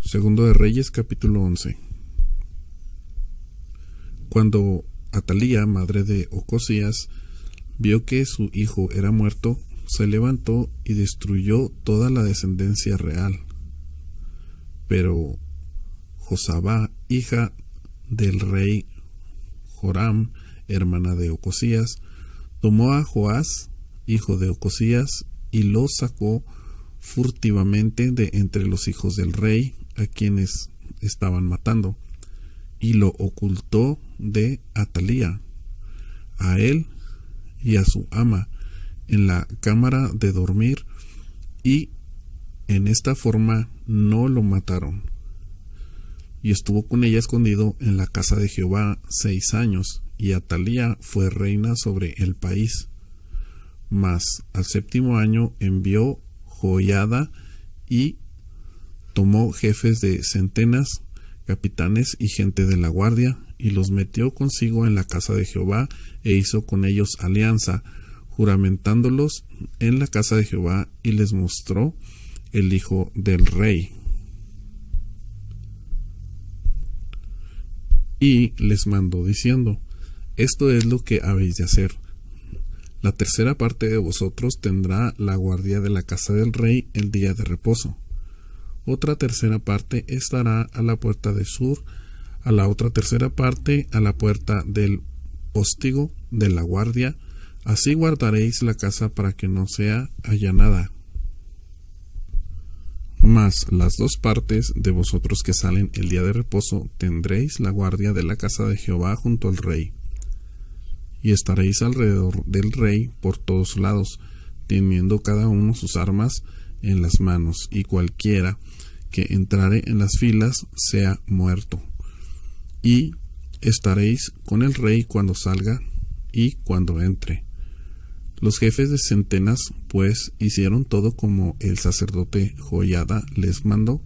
Segundo de Reyes, capítulo 11. Cuando Atalía, madre de Ocosías, vio que su hijo era muerto, se levantó y destruyó toda la descendencia real. Pero Josabá, hija del rey Joram, hermana de Ocosías, tomó a Joás, hijo de Ocosías, y lo sacó furtivamente de entre los hijos del rey, a quienes estaban matando, y lo ocultó de Atalía, a él y a su ama, en la cámara de dormir, y en esta forma no lo mataron. Y estuvo con ella escondido en la casa de Jehová 6 años, y Atalía fue reina sobre el país. Mas al 7º año envió Joiada y tomó jefes de centenas, capitanes y gente de la guardia, y los metió consigo en la casa de Jehová, e hizo con ellos alianza, juramentándolos en la casa de Jehová, y les mostró el hijo del rey. Y les mandó diciendo: esto es lo que habéis de hacer. La tercera parte de vosotros tendrá la guardia de la casa del rey el día de reposo. Otra tercera parte estará a la puerta de sur, a la otra tercera parte a la puerta del póstigo de la guardia. Así guardaréis la casa para que no sea allanada. Mas las 2 partes de vosotros que salen el día de reposo tendréis la guardia de la casa de Jehová junto al rey. Y estaréis alrededor del rey por todos lados, teniendo cada uno sus armas en las manos, y cualquiera que entrare en las filas sea muerto. Y estaréis con el rey cuando salga y cuando entre. Los jefes de centenas, pues, hicieron todo como el sacerdote Joiada les mandó,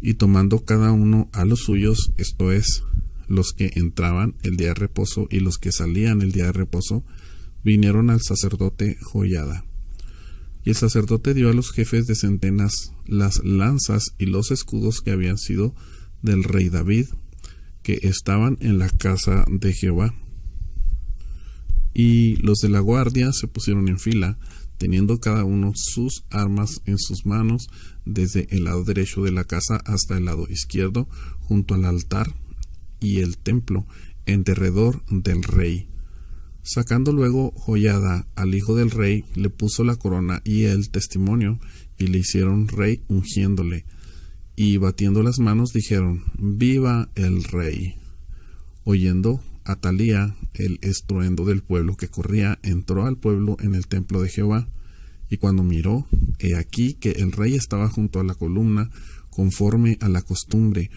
y tomando cada uno a los suyos, esto es, los que entraban el día de reposo y los que salían el día de reposo, vinieron al sacerdote Joiada. Y el sacerdote dio a los jefes de centenas las lanzas y los escudos que habían sido del rey David, que estaban en la casa de Jehová. Y los de la guardia se pusieron en fila, teniendo cada uno sus armas en sus manos, desde el lado derecho de la casa hasta el lado izquierdo, junto al altar y el templo, en derredor del rey. Sacando luego Joiada al hijo del rey, le puso la corona y el testimonio, y le hicieron rey ungiéndole. Y batiendo las manos dijeron: ¡Viva el rey! Oyendo Atalía el estruendo del pueblo que corría, entró al pueblo en el templo de Jehová. Y cuando miró, he aquí que el rey estaba junto a la columna, conforme a la costumbre,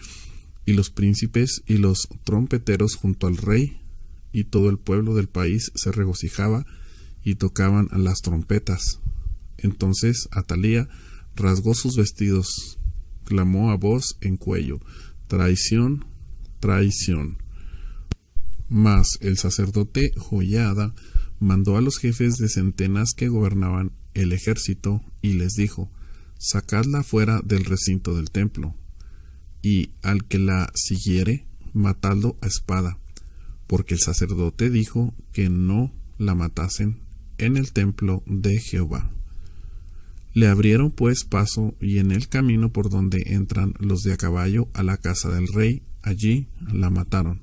y los príncipes y los trompeteros junto al rey, y todo el pueblo del país se regocijaba y tocaban las trompetas. Entonces Atalía rasgó sus vestidos, clamó a voz en cuello: traición, traición. Mas el sacerdote Joiada mandó a los jefes de centenas que gobernaban el ejército, y les dijo: sacadla fuera del recinto del templo, y al que la siguiere, matadlo a espada, porque el sacerdote dijo que no la matasen en el templo de Jehová. Le abrieron pues paso, y en el camino por donde entran los de a caballo a la casa del rey, allí la mataron.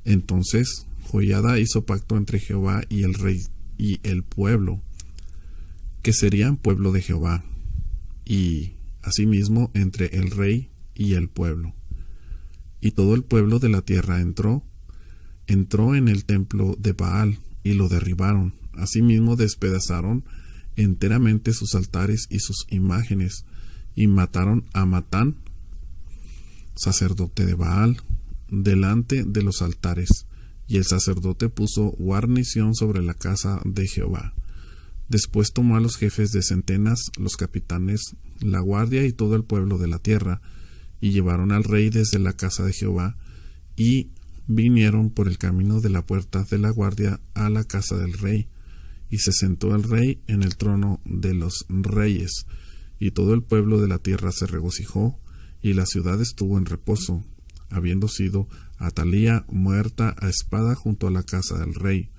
Entonces Joiada hizo pacto entre Jehová y el rey y el pueblo, que serían pueblo de Jehová, y asimismo entre el rey y el pueblo. Y todo el pueblo de la tierra entró en el templo de Baal, y lo derribaron. Asimismo despedazaron enteramente sus altares y sus imágenes, y mataron a Matán, sacerdote de Baal, delante de los altares, y el sacerdote puso guarnición sobre la casa de Jehová. Después tomó a los jefes de centenas, los capitanes, la guardia y todo el pueblo de la tierra, y llevaron al rey desde la casa de Jehová, y vinieron por el camino de la puerta de la guardia a la casa del rey, y se sentó el rey en el trono de los reyes, y todo el pueblo de la tierra se regocijó, y la ciudad estuvo en reposo, habiendo sido Atalía muerta a espada junto a la casa del rey.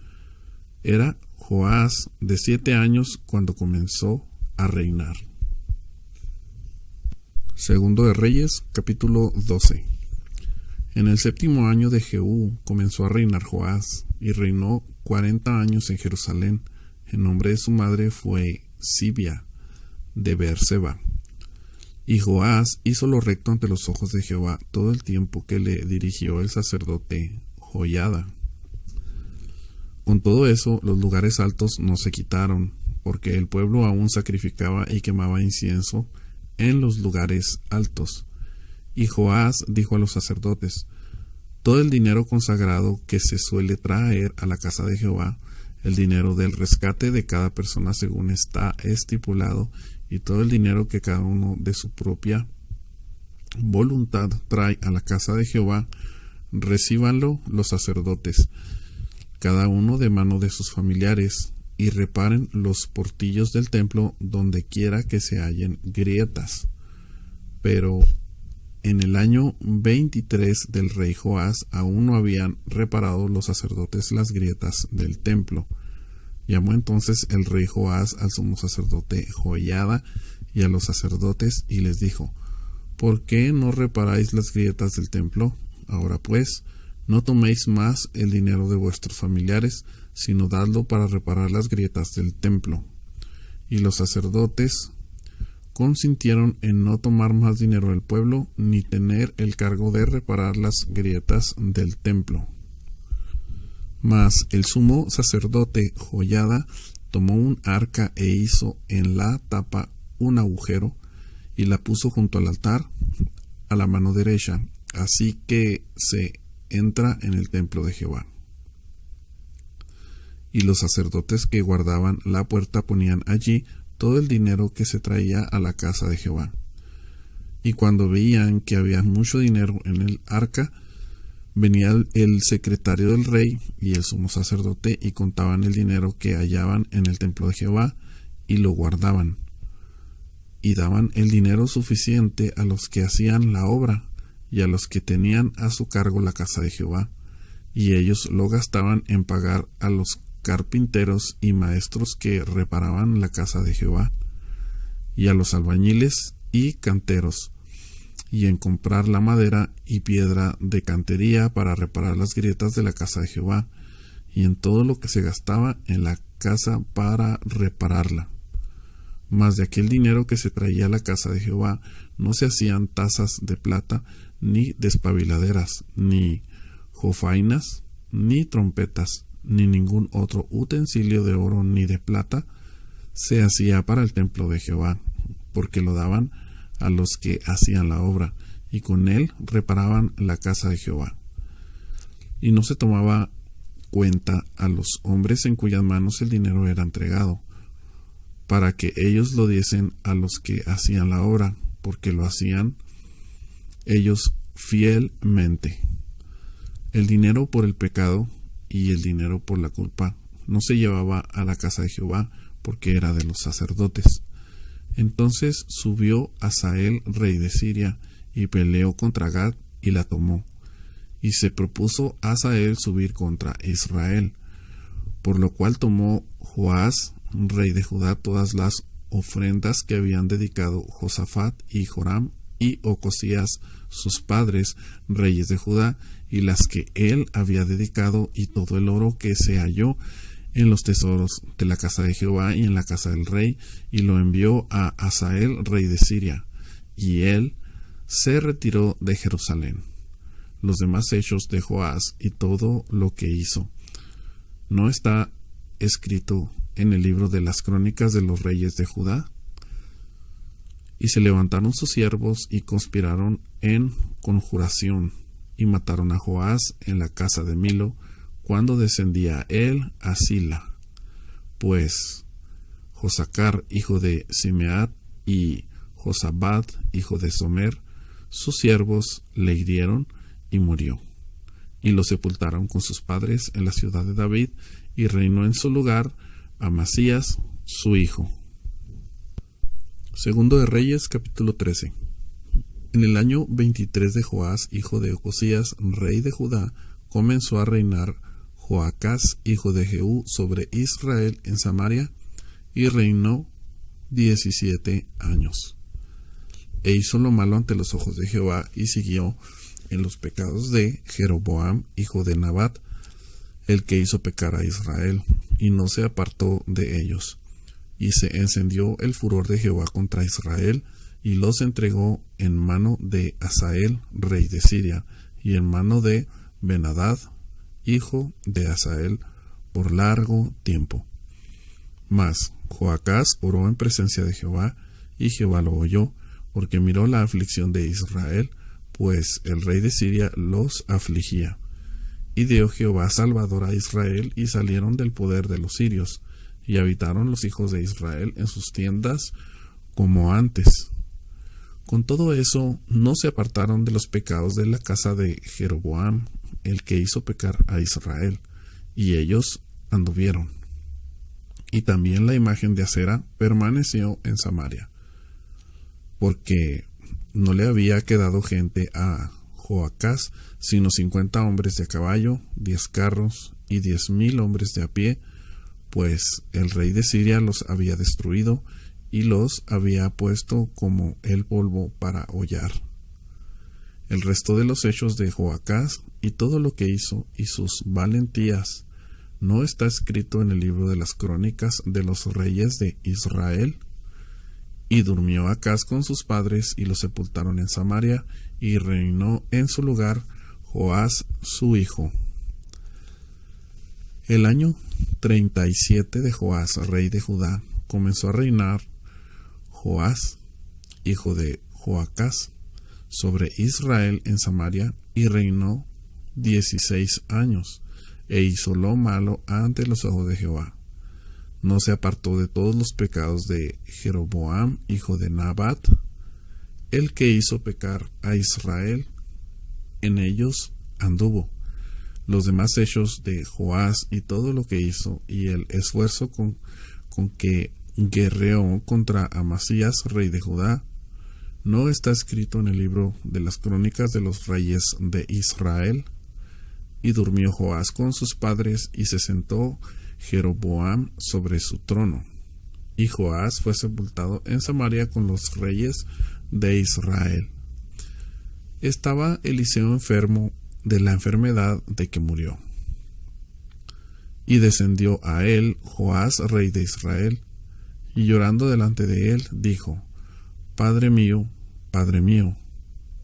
Era Joás de 7 años cuando comenzó a reinar. Segundo de Reyes, capítulo 12. En el 7º año de Jehú comenzó a reinar Joás, y reinó 40 años en Jerusalén. El nombre de su madre fue Sibia, de Beerseba. Y Joás hizo lo recto ante los ojos de Jehová todo el tiempo que le dirigió el sacerdote Joiada. Con todo eso, los lugares altos no se quitaron, porque el pueblo aún sacrificaba y quemaba incienso en los lugares altos. Y Joás dijo a los sacerdotes: todo el dinero consagrado que se suele traer a la casa de Jehová, el dinero del rescate de cada persona según está estipulado, y todo el dinero que cada uno de su propia voluntad trae a la casa de Jehová, recíbanlo los sacerdotes, cada uno de mano de sus familiares, y reparen los portillos del templo donde quiera que se hallen grietas. Pero en el año 23 del rey Joás aún no habían reparado los sacerdotes las grietas del templo. Llamó entonces el rey Joás al sumo sacerdote Joiada y a los sacerdotes y les dijo: ¿por qué no reparáis las grietas del templo? Ahora pues, no toméis más el dinero de vuestros familiares, sino dadlo para reparar las grietas del templo. Y los sacerdotes consintieron en no tomar más dinero del pueblo, ni tener el cargo de reparar las grietas del templo. Mas el sumo sacerdote Joiada tomó un arca e hizo en la tapa un agujero, y la puso junto al altar a la mano derecha, así que se entra en el templo de Jehová. Y los sacerdotes que guardaban la puerta ponían allí todo el dinero que se traía a la casa de Jehová. Y cuando veían que había mucho dinero en el arca, venía el secretario del rey y el sumo sacerdote y contaban el dinero que hallaban en el templo de Jehová y lo guardaban. Y daban el dinero suficiente a los que hacían la obra y a los que tenían a su cargo la casa de Jehová. Y ellos lo gastaban en pagar a los carpinteros y maestros que reparaban la casa de Jehová, y a los albañiles y canteros, y en comprar la madera y piedra de cantería para reparar las grietas de la casa de Jehová, y en todo lo que se gastaba en la casa para repararla. Mas de aquel dinero que se traía a la casa de Jehová no se hacían tazas de plata, ni despabiladeras, ni jofainas, ni trompetas, ni ningún otro utensilio de oro ni de plata se hacía para el templo de Jehová, porque lo daban a los que hacían la obra, y con él reparaban la casa de Jehová. Y no se tomaba cuenta a los hombres en cuyas manos el dinero era entregado, para que ellos lo diesen a los que hacían la obra, porque lo hacían ellos fielmente. El dinero por el pecado y el dinero por la culpa no se llevaba a la casa de Jehová, porque era de los sacerdotes. Entonces subió Hazael, rey de Siria, y peleó contra Gad y la tomó. Y se propuso Hazael subir contra Israel, por lo cual tomó Joás, rey de Judá, todas las ofrendas que habían dedicado Josafat y Joram y Ocosías, sus padres, reyes de Judá, y las que él había dedicado, y todo el oro que se halló en los tesoros de la casa de Jehová y en la casa del rey, y lo envió a Hazael, rey de Siria, y él se retiró de Jerusalén. Los demás hechos de Joás y todo lo que hizo ¿no está escrito en el libro de las crónicas de los reyes de Judá? Y se levantaron sus siervos y conspiraron en conjuración, y mataron a Joás en la casa de Milo, cuando descendía él a Sila. Pues Josacar, hijo de Simeat, y Josabad, hijo de Somer, sus siervos, le hirieron y murió. Y lo sepultaron con sus padres en la ciudad de David, y reinó en su lugar Amasías, su hijo. Segundo de Reyes, capítulo 13. En el año 23 de Joás, hijo de Ocosías, rey de Judá, comenzó a reinar Joacás, hijo de Jehú, sobre Israel en Samaria, y reinó 17 años. E hizo lo malo ante los ojos de Jehová, y siguió en los pecados de Jeroboam, hijo de Nabat, el que hizo pecar a Israel, y no se apartó de ellos. Y se encendió el furor de Jehová contra Israel, y los entregó en mano de Hazael, rey de Siria, y en mano de Ben-Hadad, hijo de Hazael, por largo tiempo. Mas Joacás oró en presencia de Jehová, y Jehová lo oyó, porque miró la aflicción de Israel, pues el rey de Siria los afligía. Y dio Jehová salvador a Israel, y salieron del poder de los sirios, y habitaron los hijos de Israel en sus tiendas como antes. Con todo eso, no se apartaron de los pecados de la casa de Jeroboam, el que hizo pecar a Israel, y ellos anduvieron. Y también la imagen de Acera permaneció en Samaria, porque no le había quedado gente a Joacás, sino 50 hombres de a caballo, 10 carros y 10,000 hombres de a pie, pues el rey de Siria los había destruido y los había puesto como el polvo para hollar. El resto de los hechos de Joacás y todo lo que hizo y sus valentías ¿no está escrito en el libro de las crónicas de los reyes de Israel? Y durmió Acaz con sus padres, y lo sepultaron en Samaria, y reinó en su lugar Joás su hijo. El año 37 de Joás, rey de Judá, comenzó a reinar Joás, hijo de Joacás, sobre Israel en Samaria, y reinó 16 años, e hizo lo malo ante los ojos de Jehová. No se apartó de todos los pecados de Jeroboam, hijo de Nabat, el que hizo pecar a Israel. En ellos anduvo. Los demás hechos de Joás y todo lo que hizo, y el esfuerzo con que guerreó contra Amasías, rey de Judá, ¿no está escrito en el libro de las crónicas de los reyes de Israel? Y durmió Joás con sus padres, y se sentó Jeroboam sobre su trono. Y Joás fue sepultado en Samaria con los reyes de Israel. Estaba Eliseo enfermo de la enfermedad de que murió. Y descendió a él Joás, rey de Israel, y llorando delante de él, dijo: Padre mío,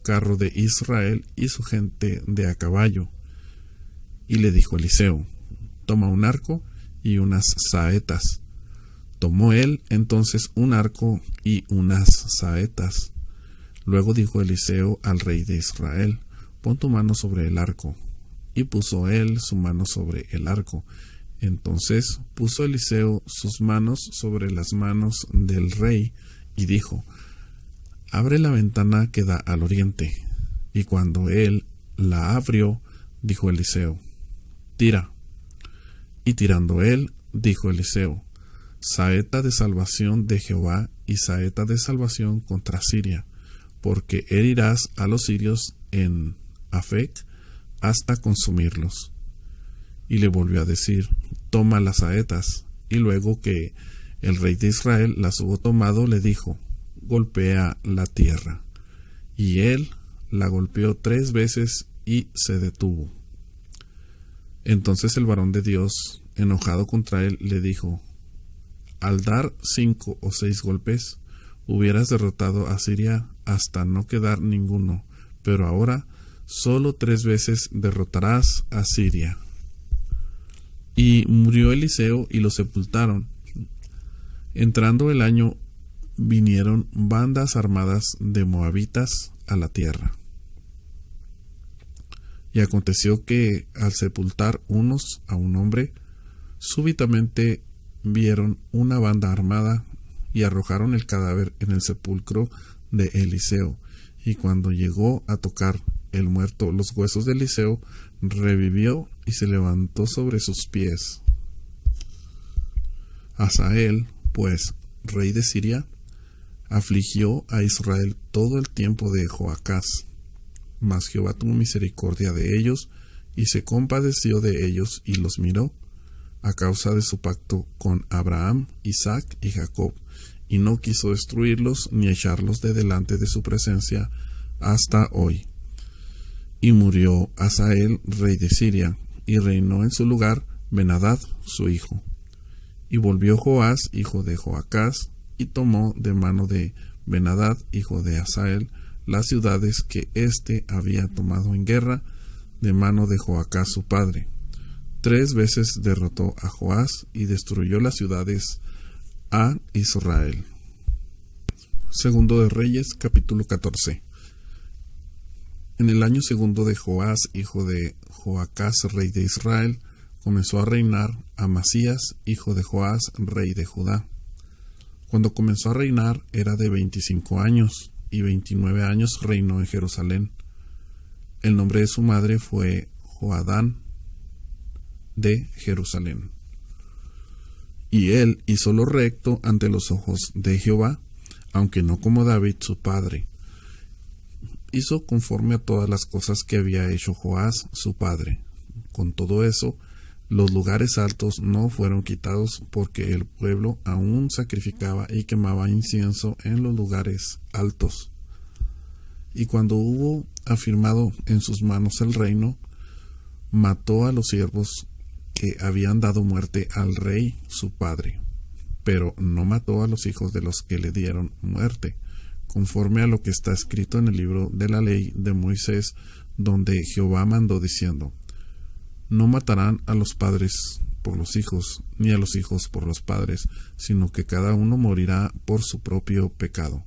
carro de Israel y su gente de a caballo. Y le dijo Eliseo: Toma un arco y unas saetas. Tomó él entonces un arco y unas saetas. Luego dijo Eliseo al rey de Israel: Pon tu mano sobre el arco. Y puso él su mano sobre el arco. Entonces puso Eliseo sus manos sobre las manos del rey, y dijo: Abre la ventana que da al oriente. Y cuando él la abrió, dijo Eliseo: Tira. Y tirando él, dijo Eliseo: Saeta de salvación de Jehová y saeta de salvación contra Siria, porque herirás a los sirios en Afec hasta consumirlos. Y le volvió a decir: Toma las saetas. Y luego que el rey de Israel las hubo tomado, le dijo: Golpea la tierra. Y él la golpeó 3 veces y se detuvo. Entonces el varón de Dios, enojado contra él, le dijo: Al dar 5 o 6 golpes, hubieras derrotado a Siria hasta no quedar ninguno, pero ahora solo 3 veces derrotarás a Siria. Y murió Eliseo y lo sepultaron. Entrando el año, vinieron bandas armadas de moabitas a la tierra. Y aconteció que, al sepultar unos a un hombre, súbitamente vieron una banda armada y arrojaron el cadáver en el sepulcro de Eliseo. Y cuando llegó a tocar el muerto los huesos de Eliseo, revivió y se levantó sobre sus pies. Hazael, pues, rey de Siria, afligió a Israel todo el tiempo de Joacás. Mas Jehová tuvo misericordia de ellos, y se compadeció de ellos, y los miró, a causa de su pacto con Abraham, Isaac y Jacob, y no quiso destruirlos ni echarlos de delante de su presencia hasta hoy. Y murió Hazael, rey de Siria, y reinó en su lugar Ben-Hadad, su hijo. Y volvió Joás, hijo de Joacás, y tomó de mano de Ben-Hadad, hijo de Hazael, las ciudades que éste había tomado en guerra, de mano de Joacás su padre. 3 veces derrotó a Joás y destruyó las ciudades a Israel. Segundo de Reyes, capítulo 14. En el año segundo de Joás, hijo de Joacás, rey de Israel, comenzó a reinar Amasías, hijo de Joás, rey de Judá. Cuando comenzó a reinar era de 25 años, y 29 años reinó en Jerusalén. El nombre de su madre fue Joadán de Jerusalén. Y él hizo lo recto ante los ojos de Jehová, aunque no como David su padre. Hizo conforme a todas las cosas que había hecho Joás su padre. Con todo eso, los lugares altos no fueron quitados, porque el pueblo aún sacrificaba y quemaba incienso en los lugares altos. Y cuando hubo afirmado en sus manos el reino, mató a los siervos que habían dado muerte al rey su padre, pero no mató a los hijos de los que le dieron muerte, conforme a lo que está escrito en el libro de la ley de Moisés, donde Jehová mandó diciendo: no matarán a los padres por los hijos, ni a los hijos por los padres, sino que cada uno morirá por su propio pecado.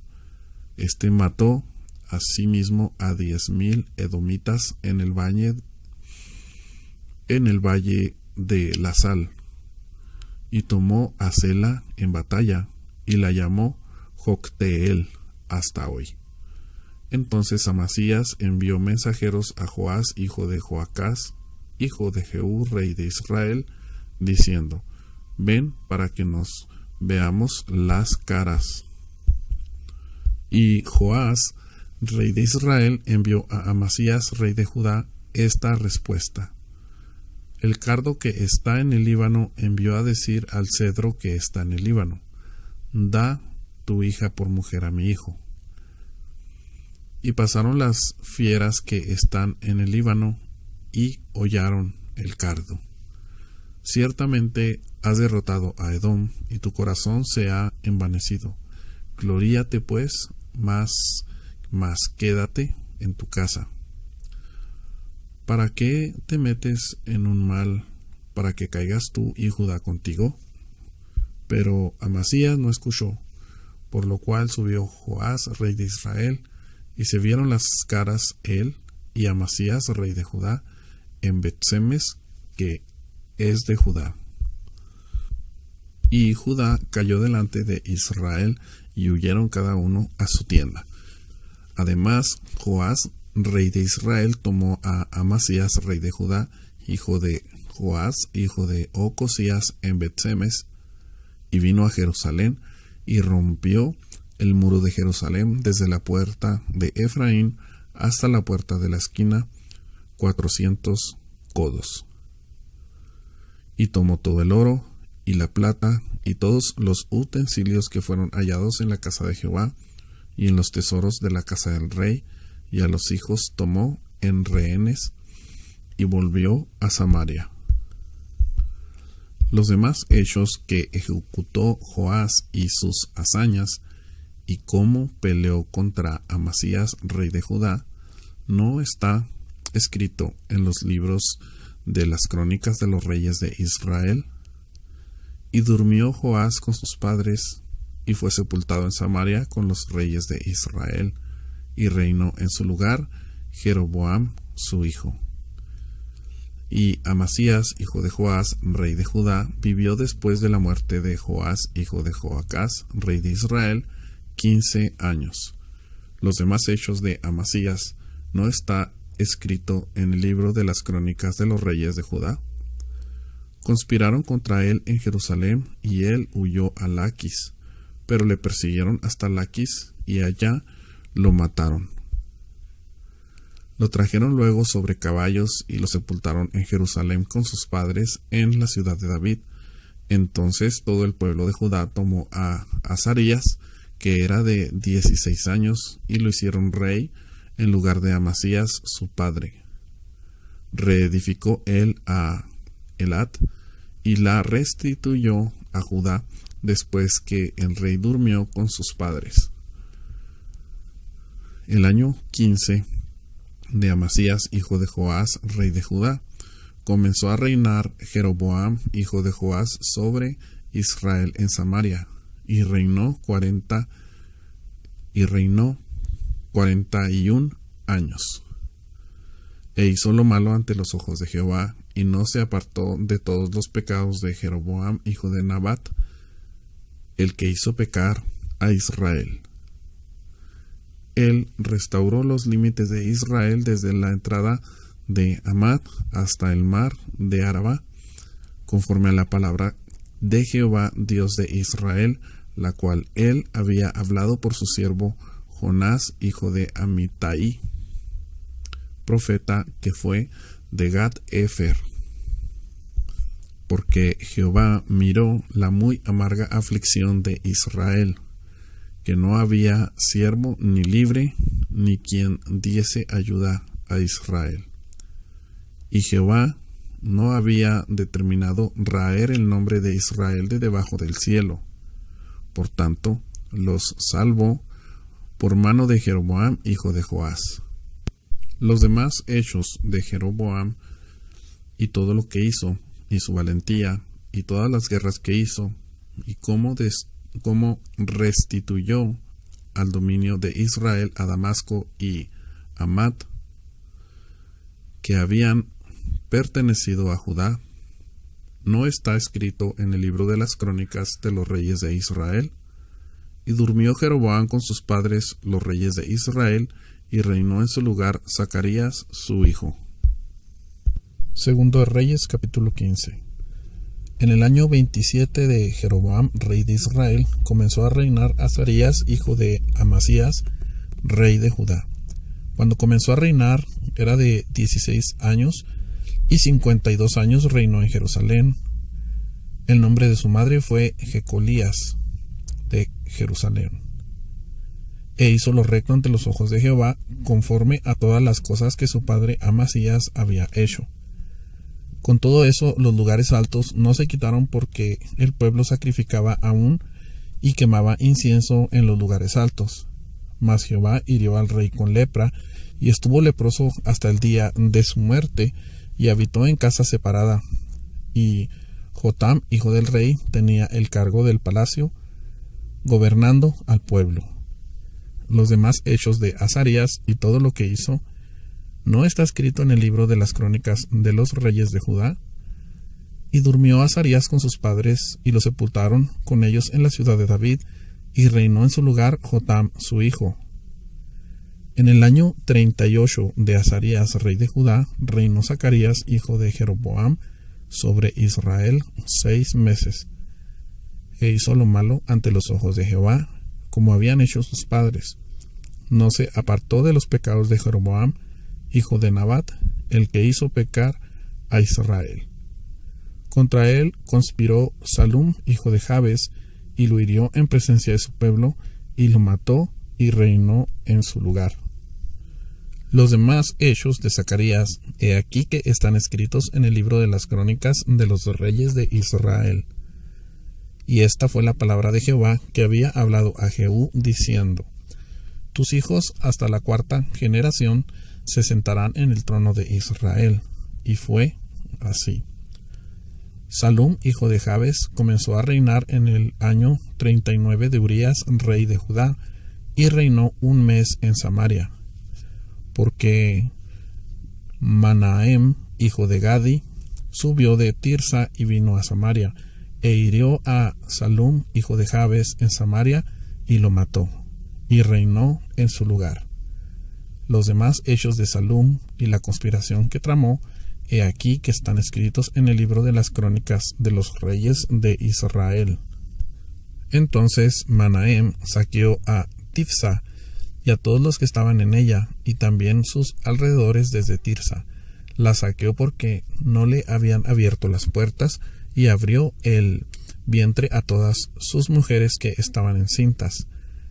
Este mató asimismo a 10,000 edomitas en el valle de la Sal, y tomó a Sela en batalla, y la llamó Jocteel hasta hoy. Entonces Amasías envió mensajeros a Joás, hijo de Joacás, hijo de Jehú, rey de Israel, diciendo: ven para que nos veamos las caras. Y Joás, rey de Israel, envió a Amasías, rey de Judá, esta respuesta: el cardo que está en el Líbano envió a decir al cedro que está en el Líbano: da tu hija por mujer a mi hijo. Y pasaron las fieras que están en el Líbano y hollaron el cardo. Ciertamente has derrotado a Edom, y tu corazón se ha envanecido. Gloríate pues, mas quédate en tu casa. ¿Para qué te metes en un mal, para que caigas tú y Judá contigo? Pero Amasías no escuchó, por lo cual subió Joás, rey de Israel, y se vieron las caras él y Amasías, rey de Judá, en Bet-Semes, que es de Judá. Y Judá cayó delante de Israel, y huyeron cada uno a su tienda. Además, Joás, rey de Israel, tomó a Amasías, rey de Judá, hijo de Joás, hijo de Ocosías, en Bet-Semes, y vino a Jerusalén, y rompió el muro de Jerusalén desde la puerta de Efraín hasta la puerta de la esquina, 400 codos. Y tomó todo el oro y la plata y todos los utensilios que fueron hallados en la casa de Jehová y en los tesoros de la casa del rey, y a los hijos tomó en rehenes, y volvió a Samaria. Los demás hechos que ejecutó Joás y sus hazañas, y cómo peleó contra Amasías, rey de Judá, no está escrito en los libros de las crónicas de los reyes de Israel. Y durmió Joás con sus padres, y fue sepultado en Samaria con los reyes de Israel, y reinó en su lugar Jeroboam su hijo. Y Amasías, hijo de Joás, rey de Judá, vivió después de la muerte de Joás, hijo de Joacás, rey de Israel, 15 años. Los demás hechos de Amasías no está escrito en el libro de las crónicas de los reyes de Judá. Conspiraron contra él en Jerusalén, y él huyó a Laquis, pero le persiguieron hasta Laquis y allá lo mataron. Lo trajeron luego sobre caballos y lo sepultaron en Jerusalén con sus padres en la ciudad de David. Entonces todo el pueblo de Judá tomó a Azarías, que era de 16 años, y lo hicieron rey en lugar de Amasías su padre. Reedificó él a Elat y la restituyó a Judá después que el rey durmió con sus padres. El año 15 de Amasías, hijo de Joás, rey de Judá, comenzó a reinar Jeroboam, hijo de Joás, sobre Israel en Samaria, y reinó 41 años. E hizo lo malo ante los ojos de Jehová, y no se apartó de todos los pecados de Jeroboam, hijo de Nabat, el que hizo pecar a Israel. Él restauró los límites de Israel desde la entrada de Amad hasta el mar de Araba, conforme a la palabra de Jehová, Dios de Israel, la cual él había hablado por su siervo Jonás, hijo de Amitai, profeta que fue de Gat-Efer. Porque Jehová miró la muy amarga aflicción de Israel, que no había siervo ni libre, ni quien diese ayuda a Israel. Y Jehová no había determinado raer el nombre de Israel de debajo del cielo. Por tanto, los salvó por mano de Jeroboam, hijo de Joás. Los demás hechos de Jeroboam, y todo lo que hizo, y su valentía, y todas las guerras que hizo, y cómo restituyó al dominio de Israel a Damasco y Amad, que habían pertenecido a Judá, ¿no está escrito en el libro de las crónicas de los reyes de Israel? Y durmió Jeroboam con sus padres, los reyes de Israel, y reinó en su lugar Zacarías, su hijo. Segundo de Reyes, capítulo 15. En el año 27 de Jeroboam, rey de Israel, comenzó a reinar Azarías, hijo de Amasías, rey de Judá. Cuando comenzó a reinar, era de 16 años, y 52 años reinó en Jerusalén. El nombre de su madre fue Jecolías, de Jerusalén. E hizo lo recto ante los ojos de Jehová, conforme a todas las cosas que su padre Amasías había hecho. Con todo eso, los lugares altos no se quitaron, porque el pueblo sacrificaba aún y quemaba incienso en los lugares altos. Mas Jehová hirió al rey con lepra, y estuvo leproso hasta el día de su muerte, y habitó en casa separada. Y Jotam, hijo del rey, tenía el cargo del palacio, gobernando al pueblo. Los demás hechos de Azarías y todo lo que hizo, ¿no está escrito en el libro de las crónicas de los reyes de Judá? Y durmió Azarías con sus padres, y lo sepultaron con ellos en la ciudad de David, y reinó en su lugar Jotam su hijo. En el año 38 de Azarías, rey de Judá, reinó Zacarías, hijo de Jeroboam, sobre Israel 6 meses. E hizo lo malo ante los ojos de Jehová, como habían hecho sus padres. No se apartó de los pecados de Jeroboam, hijo de Nabat, el que hizo pecar a Israel. Contra él conspiró Salum, hijo de Jabes, y lo hirió en presencia de su pueblo, y lo mató, y reinó en su lugar. Los demás hechos de Zacarías, he aquí que están escritos en el libro de las crónicas de los reyes de Israel. Y esta fue la palabra de Jehová que había hablado a Jehú, diciendo: Tus hijos hasta la 4ª generación se sentarán en el trono de Israel. Y fue así. Salum, hijo de Jabes, comenzó a reinar en el año 39 de Urías, rey de Judá, y reinó 1 mes en Samaria. Porque Manahem, hijo de Gadi, subió de Tirsa y vino a Samaria, e hirió a Salum, hijo de Jabes, en Samaria, y lo mató, y reinó en su lugar. Los demás hechos de Salum y la conspiración que tramó, he aquí que están escritos en el libro de las crónicas de los reyes de Israel. Entonces Manahem saqueó a Tifsa y a todos los que estaban en ella, y también sus alrededores desde Tirsa. La saqueó porque no le habían abierto las puertas, y abrió el vientre a todas sus mujeres que estaban encintas.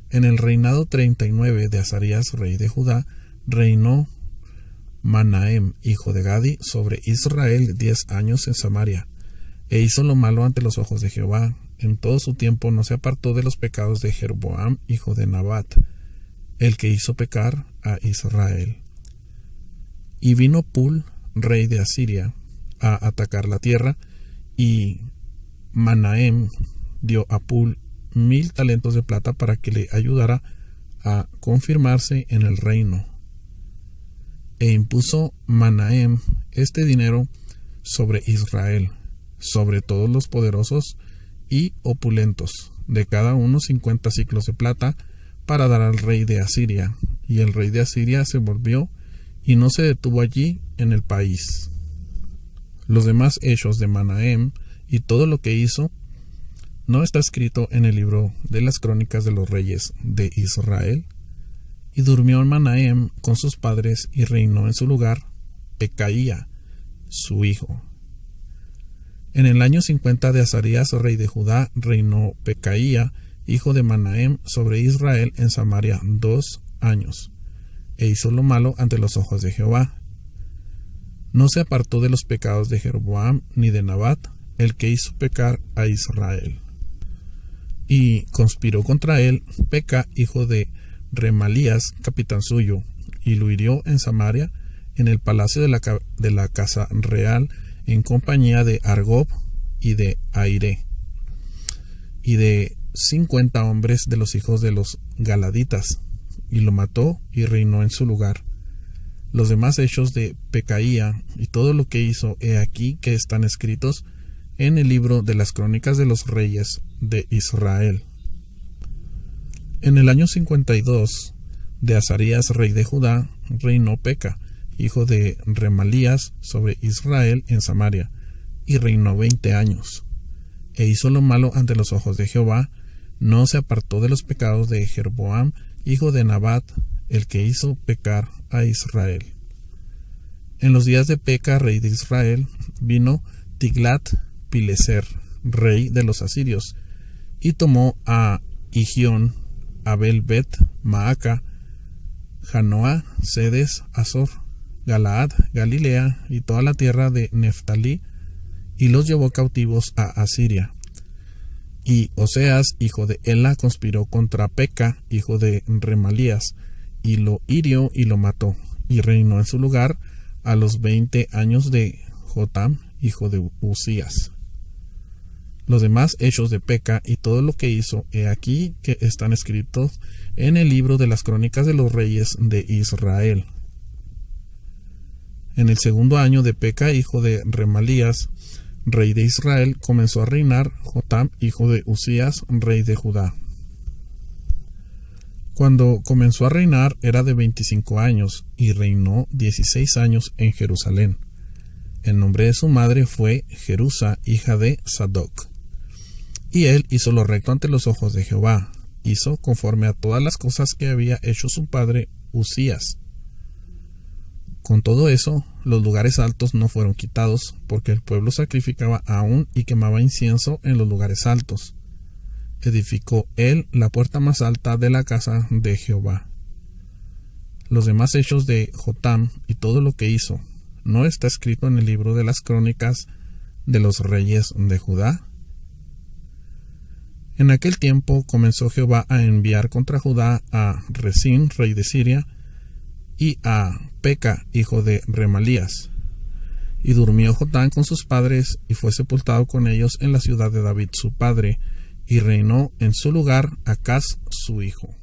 En el reinado 39 de Azarías, rey de Judá, reinó Manahem, hijo de Gadi, sobre Israel 10 años en Samaria, e hizo lo malo ante los ojos de Jehová. En todo su tiempo no se apartó de los pecados de Jeroboam, hijo de Nabat, el que hizo pecar a Israel. Y vino Pul, rey de Asiria, a atacar la tierra, y Manahem dio a Pul 1000 talentos de plata para que le ayudara a confirmarse en el reino. E impuso Manahem este dinero sobre Israel, sobre todos los poderosos y opulentos, de cada uno 50 siclos de plata, para dar al rey de Asiria. Y el rey de Asiria se volvió y no se detuvo allí en el país. Los demás hechos de Manahem y todo lo que hizo no está escrito en el libro de las crónicas de los reyes de Israel. Y durmió Manahem con sus padres y reinó en su lugar Pecaía, su hijo. En el año 50 de Azarías, rey de Judá, reinó Pecaía, hijo de Manahem, sobre Israel en Samaria 2 años, e hizo lo malo ante los ojos de Jehová. No se apartó de los pecados de Jeroboam ni de Nabat, el que hizo pecar a Israel. Y conspiró contra él Peca, hijo de Remalías, capitán suyo, y lo hirió en Samaria, en el palacio de la casa real, en compañía de Argob y de Aire, y de 50 hombres de los hijos de los Galaditas, y lo mató y reinó en su lugar. Los demás hechos de Pecaía y todo lo que hizo, he aquí que están escritos en el libro de las crónicas de los reyes de Israel. En el año 52 de Azarías, rey de Judá, reinó Peca, hijo de Remalías, sobre Israel en Samaria, y reinó 20 años. E hizo lo malo ante los ojos de Jehová, no se apartó de los pecados de Jeroboam, hijo de Nabat, el que hizo pecar a Israel. En los días de Peca, rey de Israel, vino Tiglat-Pileser, rey de los asirios, y tomó a Igión, Abel-Bet, Maaca, Janoa, Sedes, Azor, Galaad, Galilea y toda la tierra de Neftalí, y los llevó cautivos a Asiria. Y Oseas, hijo de Ela, conspiró contra Peca, hijo de Remalías, y lo hirió y lo mató, y reinó en su lugar a los 20 años de Jotam, hijo de Usías. Los demás hechos de Peca y todo lo que hizo, he aquí que están escritos en el libro de las crónicas de los reyes de Israel. En el segundo año de Peca, hijo de Remalías, rey de Israel, comenzó a reinar Jotam, hijo de Usías, rey de Judá. Cuando comenzó a reinar era de 25 años, y reinó 16 años en Jerusalén. El nombre de su madre fue Jerusa, hija de Sadoc. Y él hizo lo recto ante los ojos de Jehová, hizo conforme a todas las cosas que había hecho su padre Usías. Con todo eso, los lugares altos no fueron quitados, porque el pueblo sacrificaba aún y quemaba incienso en los lugares altos. Edificó él la puerta más alta de la casa de Jehová. Los demás hechos de Jotam y todo lo que hizo, ¿no está escrito en el libro de las crónicas de los reyes de Judá? En aquel tiempo comenzó Jehová a enviar contra Judá a Resín, rey de Siria, y a Peca, hijo de Remalías. Y durmió Jotam con sus padres, y fue sepultado con ellos en la ciudad de David su padre, y reinó en su lugar Acaz su hijo.